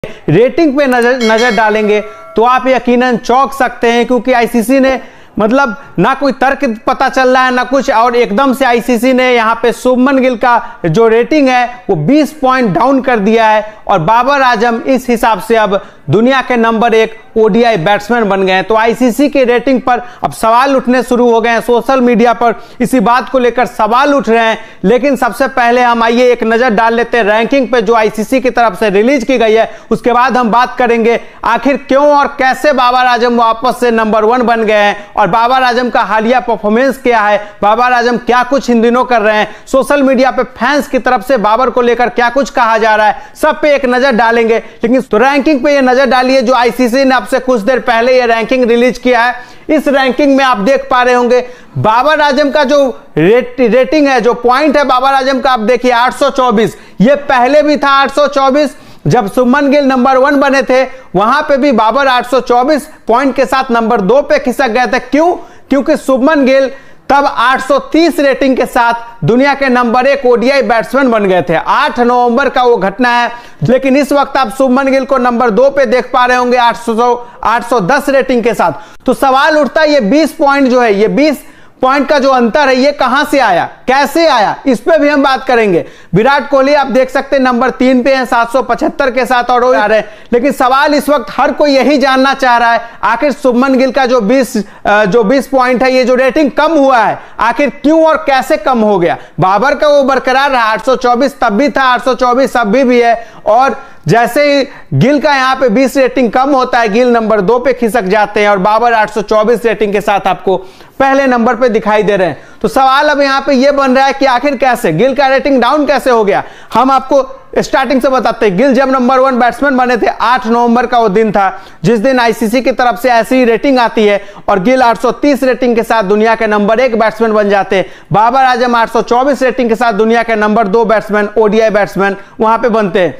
Rating पे नजर डालेंगे तो आप यकीनन चौंक सकते हैं, क्योंकि आईसीसी ने मतलब ना कोई तर्क पता चल रहा है ना कुछ, और एकदम से आईसीसी ने यहां पे शुभमन गिल का जो रेटिंग है वो 20 पॉइंट डाउन कर दिया है और बाबर आजम इस हिसाब से अब दुनिया के नंबर 1 ओडीआई बैट्समैन बन गए हैं। तो आईसीसी की रेटिंग पर अब सवाल उठने शुरू हो गए हैं, सोशल मीडिया पर इसी बात को लेकर सवाल उठ रहे हैं। लेकिन सबसे पहले हम आइए एक नजर डाल लेते हैं रैंकिंग पे जो आईसीसी की तरफ से रिलीज की गई है, उसके बाद हम बात करेंगे आखिर क्यों और कैसे बाबर आजम वापस से नंबर 1 बन गए हैं और बाबर आजम का हालिया परफॉर्मेंस क्या है, बाबर आजम क्या कुछ इन दिनों कर रहे हैं, सोशल मीडिया पे फैंस की तरफ से बाबर को लेकर क्या कुछ कहा जा रहा है, सब पे एक नजर डालेंगे। लेकिन तो रैंकिंग पे ये नजर डालिए जो आईसीसी ने आपसे कुछ देर पहले ये रैंकिंग रिलीज किया है। इस रैंकिंग में आप देख पा रहे होंगे बाबर आजम का जो रेटिंग है, जो पॉइंट है बाबर आजम का, आप देखिए 824। ये पहले भी था 824, जब शुभमन गिल नंबर 1 बने थे वहां पे भी बाबर 824 पॉइंट के साथ नंबर 2 पे खिसक गए थे। क्यों? क्योंकि शुभमन गिल तब 830 रेटिंग के साथ दुनिया के नंबर 1 ओडीआई बैट्समैन बन गए थे। 8 नवंबर का वो घटना है। लेकिन इस वक्त आप शुभमन गिल को नंबर 2 पे देख पा रहे होंगे 810 रेटिंग के साथ। तो सवाल उठता है ये 20 पॉइंट जो है, ये 20 पॉइंट का जो अंतर है ये कहां से आया, कैसे आया, इस पे भी हम बात करेंगे। विराट कोहली आप देख सकते हैं नंबर 3 पे हैं 775 के साथ और वो आ रहे हैं। लेकिन सवाल इस वक्त हर कोई यही जानना चाह रहा है आखिर शुभमन गिल का जो 20 पॉइंट है, ये जो रेटिंग कम हुआ है, आखिर क्यों और कैसे कम हो गया। बाबर का वो बरकरार रहा 824 तब भी था, 824 अभी भी है, और जैसे ही गिल का यहां पे 20 रेटिंग कम होता है गिल नंबर 2 पे खिसक जाते हैं और बाबर 824 रेटिंग के साथ आपको पहले नंबर पे दिखाई दे रहे हैं। तो सवाल अब यहां पे ये बन रहा है कि आखिर कैसे गिल का रेटिंग डाउन कैसे हो गया। हम आपको स्टार्टिंग से बताते हैं, गिल जब नंबर 1 बैट्समैन बने थे 8 नवंबर का वो दिन था जिस दिन आईसीसी की तरफ से ऐसी ही रेटिंग आती है और गिल 830 रेटिंग के साथ दुनिया के नंबर 1 बैट्समैन बन जाते हैं। बाबर आजम 824 रेटिंग के साथ दुनिया के नंबर 2 बैट्समैन ओडीआई बैट्समैन वहां पे बनते हैं।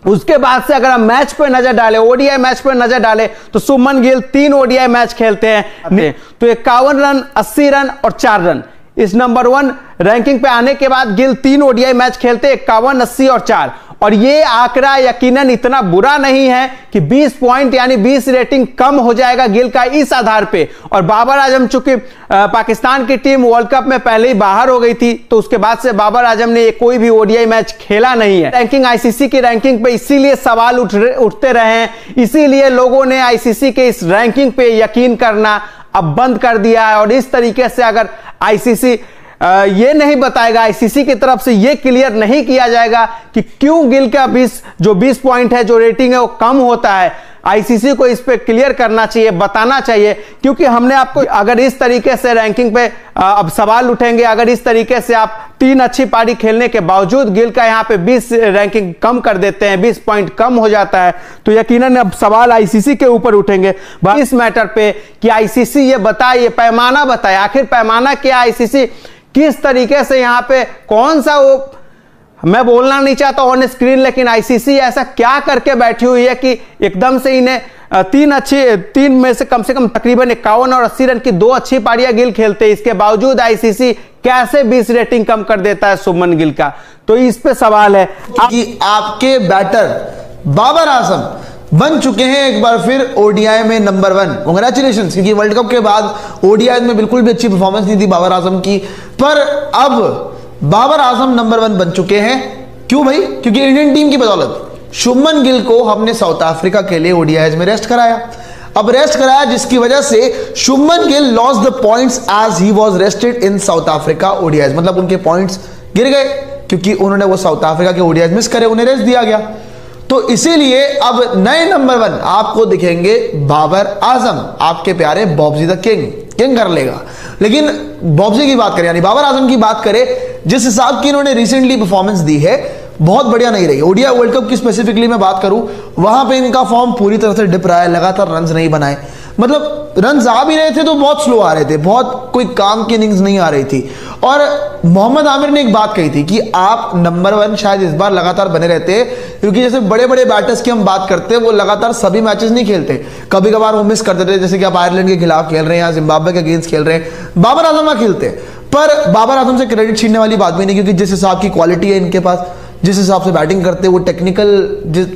उसके बाद से अगर हम मैच पे नजर डालें, ओडीआई मैच पे नजर डालें, तो शुभमन गिल 3 ओडीआई मैच खेलते हैं तो 51 रन, 80 रन और 4 रन। इस नंबर 1 रैंकिंग पे आने के बाद गिल 3 ओडीआई मैच खेलते 51, 80 और 4। और ये आंकड़ा यकीनन इतना बुरा नहीं है कि 20 पॉइंट यानी 20 रेटिंग कम हो जाएगा गिल का इस आधार पे। और बाबर आजम चूंकि पाकिस्तान की टीम वर्ल्ड कप में पहले ही बाहर हो गई थी तो उसके बाद से बाबर आजम ने कोई भी ओडीआई मैच खेला नहीं है। रैंकिंग आईसीसी की रैंकिंग पे इसीलिए सवाल उठते रहे हैं, इसीलिए लोगों ने आईसीसी के इस रैंकिंग पे यकीन करना अब बंद कर दिया है। और इस तरीके से अगर आईसीसी ये नहीं बताएगा, आईसीसी की तरफ से ये क्लियर नहीं किया जाएगा कि क्यों गिल का 20 पॉइंट है जो रेटिंग है वो कम होता है, आईसीसी को इस पे क्लियर करना चाहिए, बताना चाहिए। क्योंकि हमने आपको अगर इस तरीके से रैंकिंग पे अब सवाल उठेंगे, अगर इस तरीके से आप 3 अच्छी पारी खेलने के बावजूद गिल का यहां पे 20 रैंकिंग कम कर देते हैं, 20 पॉइंट कम हो जाता है, तो यकीनन अब सवाल आईसीसी के ऊपर उठेंगे इस मैटर पे कि आईसीसी ये बताए, पैमाना बताए, आखिर पैमाना क्या, आईसीसी किस तरीके से यहां पे कौन सा वो, मैं बोलना नहीं चाहता ऑन स्क्रीन, लेकिन आईसीसी ऐसा क्या करके बैठी हुई है कि एकदम से इन्हें 3 में से कम तकरीबन 51 और 80 रन की 2 अच्छी पारियां गिल खेलते हैं, इसके बावजूद आईसीसी कैसे 20 रेटिंग कम कर देता है शुभमन गिल का। तो इस पे सवाल है कि आपके बैटर बाबर आजम बन चुके हैं एक बार फिर ओडीआई में नंबर 1। कांग्रेचुलेशंस, क्योंकि वर्ल्ड कप के बाद ओडीआई में बिल्कुल भी अच्छी परफॉर्मेंस नहीं थी बाबर आजम की, पर अब बाबर आजम नंबर 1 बन चुके हैं। क्यों भाई? क्योंकि इंडियन टीम की बदौलत शुभमन गिल को हमने साउथ अफ्रीका के लिए ओडीआईज में रेस्ट कराया। अब रेस्ट कराया जिसकी वजह से Shubman Gill loss the points as he was rested in South Africa ODIs, मतलब उनके पॉइंट्स गिर गए क्योंकि उन्होंने वो साउथ अफ्रीका के ओडीआईज मिस करे, उन्हें रेस्ट दिया गया। तो इसीलिए अब नए नंबर 1 आपको दिखेंगे बाबर आजम, आपके प्यारे बॉब्जी द किंग कर लेगा। लेकिन बॉब्जी की बात करें यानी बाबर आजम की बात करें, जिस हिसाब की इन्होंने रिसेंटली परफॉर्मेंस दी है बहुत बढ़िया नहीं रही। ओडीआई वर्ल्ड कप की स्पेसिफिकली मैं बात करूं, वहां पे इनका फॉर्म पूरी तरह से डिप रहा है, लगातार रन्स नहीं बनाए, मतलब रन्स आ भी रहे थे तो बहुत स्लो आ रहे थे, बहुत कोई काम की इनिंग्स नहीं आ रही थी। और मोहम्मद आमिर ने एक बात कही थी कि आप नंबर 1 शायद इस बार लगातार बने रहते, क्योंकि जैसे बड़े बड़े बैटर्स की हम बात करते हैं वो लगातार सभी मैचेस नहीं खेलते, कभी कभार वो मिस कर देते हैं, जैसे कि आप आयरलैंड के खिलाफ खेल रहे हैं या जिम्बाब्वे के अगेंस्ट खेल रहे हैं, बाबर आजम खेलते हैं। पर बाबर आजम से क्रेडिट छीनने वाली बात भी नहीं, क्योंकि जिस हिसाब की क्वालिटी है इनके पास, जिस हिसाब से बैटिंग करते हैं, वो टेक्निकल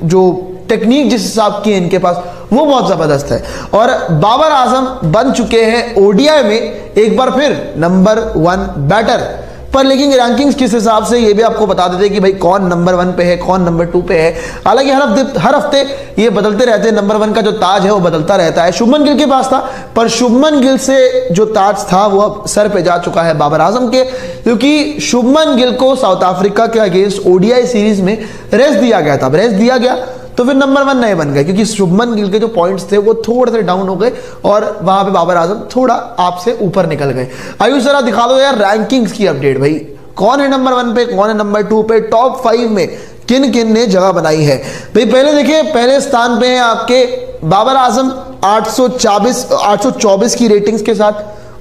जो टेक्निक जिस हिसाब की है इनके पास वो बहुत जबरदस्त है। और बाबर आजम बन चुके हैं ओडीआई में एक बार फिर नंबर 1 बैटर। पर लेकिन रैंकिंग्स किस हिसाब से ये भी आपको बता देते हैं कि भाई कौन नंबर 1 पे है, कौन नंबर 2 पे है। हालांकि हर हफ्ते ये बदलते रहते हैं, नंबर 1 का जो ताज है वो बदलता रहता है। शुभमन गिल के पास था, पर शुभमन गिल से जो ताज था वो अब सर पे जा चुका है बाबर आजम के, क्योंकि शुभमन गिल को साउथ अफ्रीका के अगेंस्ट ओडीआई सीरीज में रेस्ट दिया गया था। रेस्ट दिया गया तो फिर नंबर 1 नहीं बन गए, क्योंकि शुभमन गिल के जो पॉइंट्स थे वो थोड़े से डाउन हो गए और वहां पे बाबर आजम थोड़ा आपसे ऊपर निकल गए। आयुष जरा दिखा दो यार रैंकिंग्स की अपडेट, भाई कौन है नंबर 1 पे, कौन है नंबर 2 पे, टॉप 5 में किन किन ने जगह बनाई है। भाई पहले देखिए, पहले स्थान पे है आपके बाबर आजम 824 की रेटिंग्स के साथ,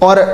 और